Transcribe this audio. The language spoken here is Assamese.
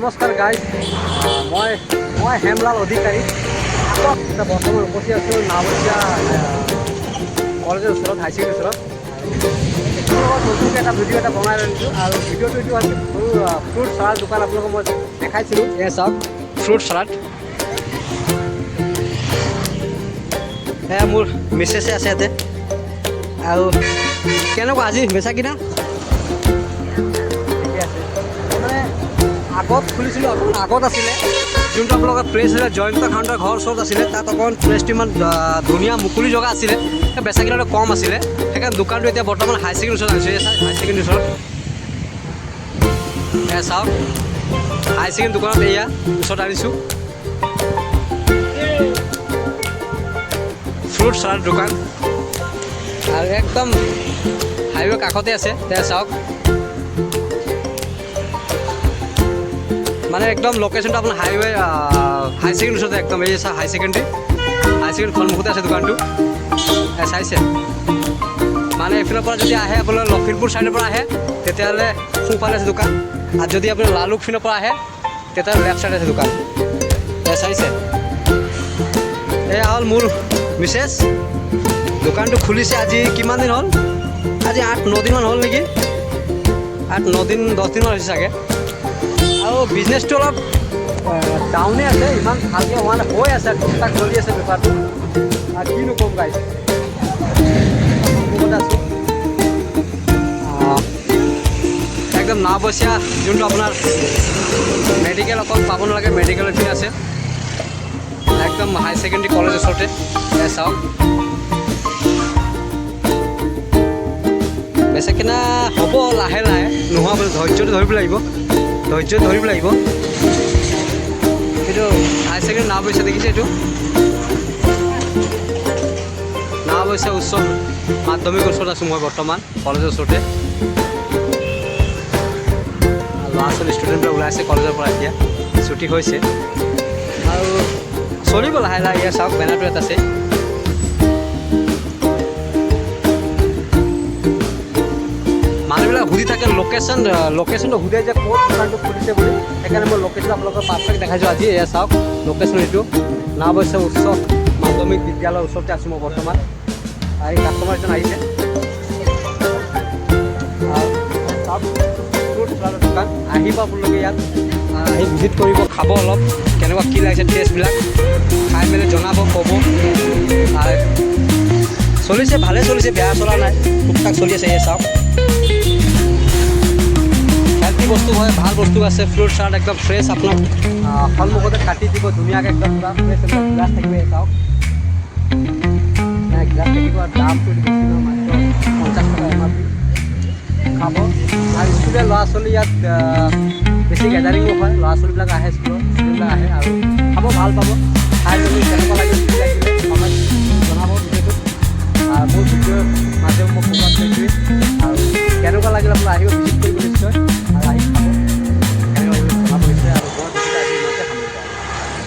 নমস্কাৰ গাইজ, মই হেমলাল অধিকাৰী। এতিয়া বৰ্তমান উপস্থিত আছোঁ নাওবৈচা কলেজৰ ওচৰত, হাই ছেকেণ্ডেৰীৰ ওচৰত। নতুনকৈ এটা ভিডিঅ' এটা বনাই লৈছোঁ আৰু ভিডিঅ'টো এইটো আছিল ফ্ৰুট চালাড দোকান আপোনালোকক মই দেখাইছিলোঁ। এয়া চাওক ফ্ৰুট চালাড। এয়া মোৰ মিছেছে আছে ইয়াতে। আৰু কেনেকুৱা আজি বেচা কিনা? মানে আগত খুলিছিলোঁ, অকণমান আগত আছিলে যোনটো আপোনালোকৰ প্লেচ আছিলে জয়ন্ত খাউণ্ডৰ ঘৰ ওচৰত আছিলে। তাত অকণমান প্লেচটো ইমান ধুনীয়া মুকলি জেগা আছিলে, বেচা কিনাটো কম আছিলে। সেইকাৰণে দোকানটো এতিয়া বৰ্তমান হাই ছেকেণ্ডেৰীৰ ওচৰত আনিছোঁ। হাই ছেকেণ্ডেৰীৰ ওচৰত এয়া চাওক, হাই ছেকেণ্ডেৰী দোকানত এয়া ওচৰত আনিছোঁ ফ্ৰুট চালাড দোকান। আৰু একদম হাইৱে কাষতে আছে। এয়া চাওক, মানে একদম লোকেশ্যনটো আপোনাৰ হাইৱে হাই ছেকেণ্ডেৰীৰ ওচৰতে একদম। এই চাওক হাই ছেকেণ্ডেৰী সন্মুখতে আছে দোকানটো। চাইছে মানে এইফালৰ পৰা যদি আহে আপোনাৰ লখিমপুৰ ছাইডৰ পৰা আহে তেতিয়াহ'লে সোঁফালে আছে দোকান, আৰু যদি আপুনি লালুক ফিনৰ পৰা আহে তেতিয়াহ'লে লেফ্ট ছাইডে আছে দোকান। চাইছে, এয়া হ'ল মোৰ মিছেছ। দোকানটো খুলিছে আজি কিমান দিন হ'ল? আজি 8-9 দিনমান হ'ল নেকি, 8-9 দিন 10 দিনমান হৈছে চাগে। আৰু বিজনেছটো অলপ ডাউনে আছে, ইমান ভালকৈ হোৱা নাই, হৈ আছে টুকটাক চলি আছে বেপাৰটো। আৰু কিনো ক'ম গাইজ, আছোঁ একদম নাওবৈচা যোনটো আপোনাৰ মেডিকেল অকল পাব নালাগে, মেডিকেল ফিন আছে একদম হাই ছেকেণ্ডেৰী কলেজ ওচৰতে। চাওক বেচা কিনা হ'ব লাহে লাহে, নোহোৱা বুলি ধৈৰ্যটো ধৰিব লাগিব, এইটো হাই ছেকেণ্ডেৰী নাওবৈচা দেখিছে, এইটো নাওবৈচা উচ্চ মাধ্যমিক ওচৰত আছোঁ মই বৰ্তমান, কলেজৰ ওচৰতে। ল'ৰা ছোৱালী ষ্টুডেণ্টবিলাক ওলাই আছে কলেজৰ পৰা, এতিয়া ছুটি হৈছে আৰু চলিব লাহে লাহে। ইয়াৰ চাওক বেনাৰটো ইয়াত আছে। মানুহবিলাক সুধি থাকে লোকেশ্যনটো সুধে যে ক'ত দোকানটো খুলিছে বুলি, সেইকাৰণে মই লোকেশ্যন আপোনালোকৰ পাৰফেক্ট দেখাইছোঁ আজি। এয়া চাওক লোকেশ্যন, এইটো নাওবৈচা উচ্চ মাধ্যমিক বিদ্যালয়ৰ ওচৰতে আছোঁ মই বৰ্তমান। এই কাষ্টমাৰ এজন আহিছে। ফ্ৰুট চালাডৰ দোকান আহিব আপোনালোকে, ইয়াত আহি ভিজিট কৰিব, খাব, অলপ কেনেকুৱা কি লাগিছে টেষ্টবিলাক খাই মেলি জনাব, ক'ব। আৰু চলিছে, ভালে চলিছে, বেয়া চলা নাই, টুকটাক চলি আছে। এই চাওক হেল্থি বস্তু হয়, ভাল বস্তু আছে। ফ্ৰুট চালাড একদম ফ্ৰেছ, আপোনাক সন্মুখতে কাটি দিব ধুনীয়াকৈ, একদম পূৰা ফ্ৰেছ, একদম গ্লাছ থাকিব। এই চাওক গ্লাছ থাকিব, আৰু দামটো বেছি নহয়, মাত্ৰ 50 টকা MRP। খাব আৰু স্কুলীয়া ল'ৰা ছোৱালী ইয়াত বেছি গেডাৰিঙো হয়, ল'ৰা ছোৱালীবিলাক আহে, স্কুলৰ ষ্টুডেণ্টবিলাক আহে আৰু খাব, ভাল পাব। খাই মেলি কেনেকুৱা লাগে কি লাগিলে কমেণ্ট জনাব ভিডিঅ'টোত। মোৰ ভিডিঅ'ৰ মাজেও মোক ক'ৰবাত সেইটোৱে, আৰু কেনেকুৱা লাগিলে আপোনালোক আহিব।